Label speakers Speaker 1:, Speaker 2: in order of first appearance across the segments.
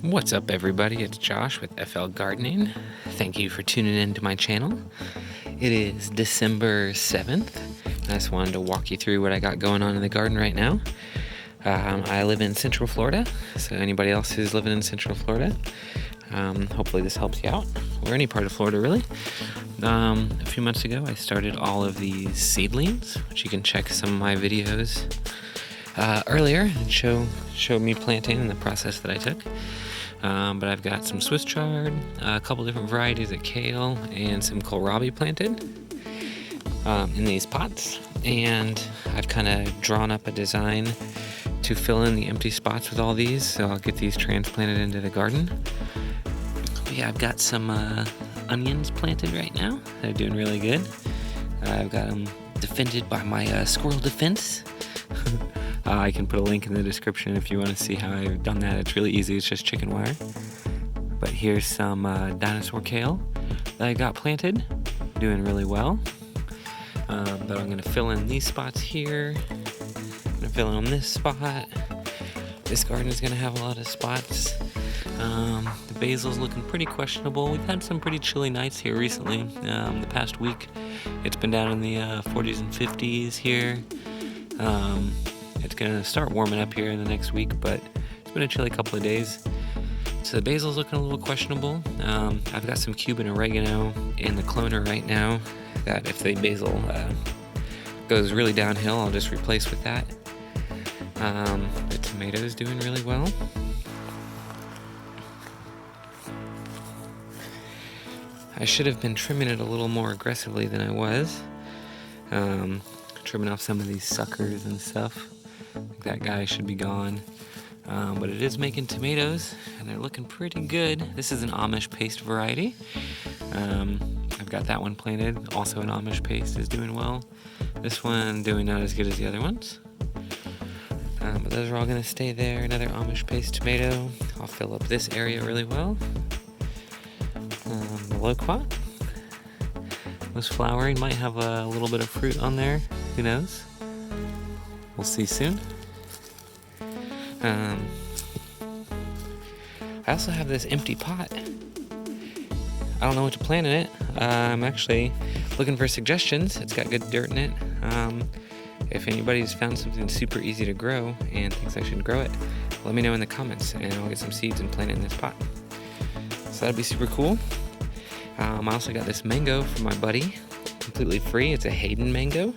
Speaker 1: What's up, everybody? It's Josh with FL Gardening. Thank you for tuning in to my channel. It is December 7th. I just wanted to walk you through what I got going on in the garden right now. I live in Central Florida, so anybody else who's living in Central Florida, hopefully this helps you out, or any part of Florida really. A few months ago I started all of these seedlings, which you can check some of my videos earlier and show me planting and the process that I took. But I've got some Swiss chard, a couple different varieties of kale, and some kohlrabi planted in these pots. And I've kind of drawn up a design to fill in the empty spots with all these, so I'll get these transplanted into the garden. But yeah, I've got some onions planted right now. They're doing really good. I've got them defended by my squirrel defense. I can put a link in the description if you want to see how I've done that. It's really easy. It's just chicken wire. But here's some dinosaur kale that I got planted. Doing really well. But I'm going to fill in these spots here. I'm going to fill in on this spot. This garden is going to have a lot of spots. The basil's looking pretty questionable. We've had some pretty chilly nights here recently. The past week, it's been down in the 40s and 50s here. It's going to start warming up here in the next week, but it's been a chilly couple of days. So the basil's looking a little questionable. I've got some Cuban oregano in the cloner right now that if the basil goes really downhill, I'll just replace with that. The tomato's doing really well. I should have been trimming it a little more aggressively than I was. Trimming off some of these suckers and stuff. I think that guy should be gone. But it is making tomatoes, and they're looking pretty good. This is an Amish paste variety. I've got that one planted. Also an Amish paste is doing well. This one doing not as good as the other ones. But those are all going to stay there. Another Amish paste tomato. I'll fill up this area really well. The loquat was flowering. Might have a little bit of fruit on there. Who knows? We'll see soon. I also have this empty pot. I don't know what to plant in it. I'm actually looking for suggestions. It's got good dirt in it. If anybody's found something super easy to grow and thinks I should grow it, let me know in the comments and I'll get some seeds and plant it in this pot. So that'd be super cool. I also got this mango from my buddy, completely free. It's a Hayden Mango.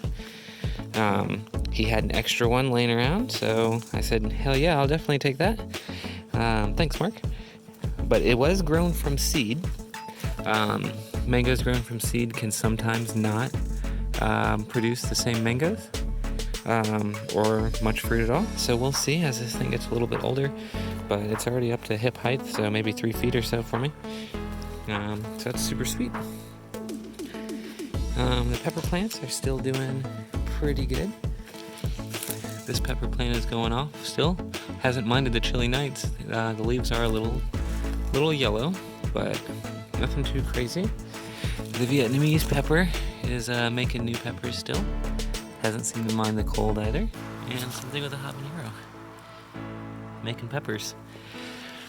Speaker 1: He had an extra one laying around, so I said, hell yeah, I'll definitely take that. Thanks, Mark. But it was grown from seed. Mangoes grown from seed can sometimes not produce the same mangoes or much fruit at all. So we'll see as this thing gets a little bit older, but it's already up to hip height, so maybe 3 feet or so for me. So that's super sweet. The pepper plants are still doing pretty good. This pepper plant is going off still. Hasn't minded the chilly nights. The leaves are a little yellow, but nothing too crazy. The Vietnamese pepper is making new peppers still. Hasn't seemed to mind the cold either. And something with a habanero. Making peppers.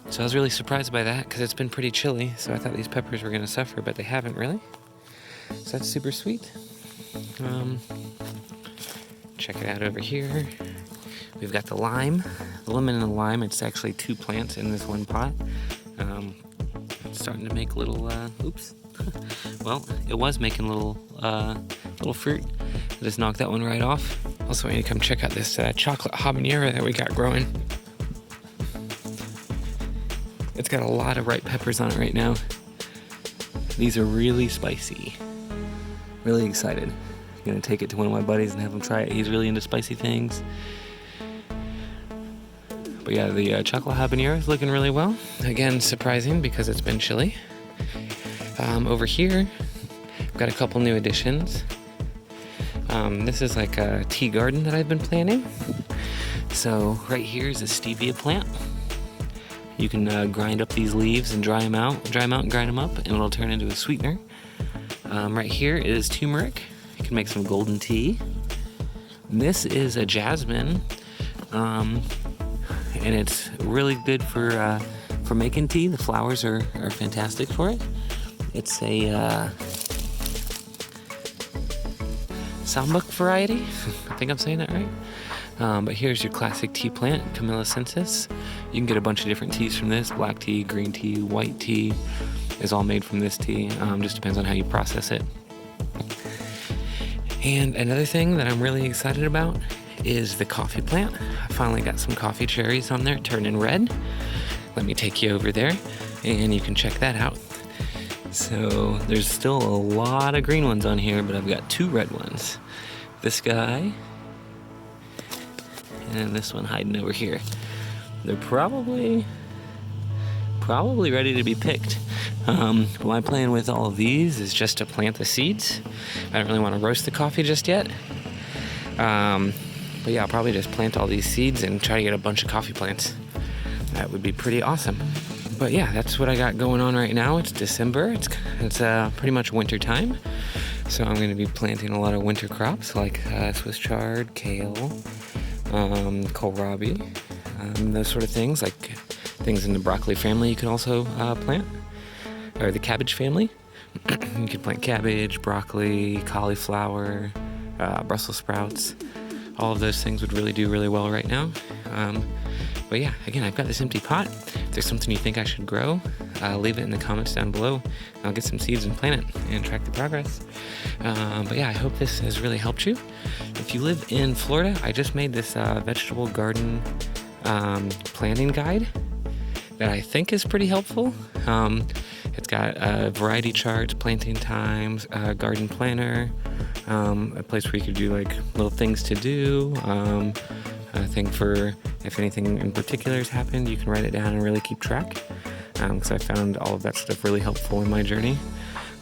Speaker 1: So I was really surprised by that because it's been pretty chilly. So I thought these peppers were going to suffer, but they haven't really. So that's super sweet. Check it out over here. We've got the lime. The lemon and the lime, it's actually 2 plants in this one pot. It's starting to make little, oops. Well, it was making little fruit. I just knocked that one right off. Also, I need to come check out this chocolate habanero that we got growing. It's got a lot of ripe peppers on it right now. These are really spicy. Really excited. I'm gonna take it to one of my buddies and have him try it. He's really into spicy things. But yeah, the chocolate habanero is looking really well. Again, surprising because it's been chilly. Over here, I've got a couple new additions. This is like a tea garden that I've been planting. So right here is a stevia plant. You can grind up these leaves and dry them out and grind them up, and it'll turn into a sweetener. Right here is turmeric. You can make some golden tea. This is a jasmine, and it's really good for for making tea. The flowers are fantastic for it. It's a Sambuc variety. I think I'm saying that right. But here's your classic tea plant, Camellia sinensis. You can get a bunch of different teas from this. Black tea, green tea, white tea is all made from this tea. Just depends on how you process it. And another thing that I'm really excited about is the coffee plant. I finally got some coffee cherries on there turning red. Let me take you over there and you can check that out. So there's still a lot of green ones on here, but I've got 2 red ones. This guy and this one hiding over here. They're probably ready to be picked. My plan with all of these is just to plant the seeds. I don't really want to roast the coffee just yet. But yeah, I'll probably just plant all these seeds and try to get a bunch of coffee plants. That would be pretty awesome. But yeah, that's what I got going on right now. It's December. It's pretty much winter time. So I'm going to be planting a lot of winter crops like Swiss chard, kale, kohlrabi, those sort of things. Like things in the broccoli family you can also plant, or the cabbage family. You can plant cabbage, broccoli, cauliflower, Brussels sprouts. All of those things would really do really well right now. But yeah, again, I've got this empty pot. If there's something you think I should grow, leave it in the comments down below. I'll get some seeds and plant it and track the progress. But yeah, I hope this has really helped you. If you live in Florida, I just made this vegetable garden planting guide that I think is pretty helpful. It's got variety charts, planting times, garden planner, a place where you could do like little things to do. I think for if anything in particular has happened, you can write it down and really keep track. Because I found all of that stuff really helpful in my journey.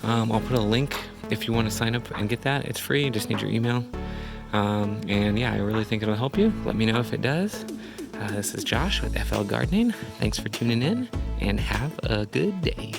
Speaker 1: I'll put a link if you want to sign up and get that. It's free, you just need your email. And yeah, I really think it'll help you. Let me know if it does. This is Josh with FL Gardening. Thanks for tuning in and have a good day.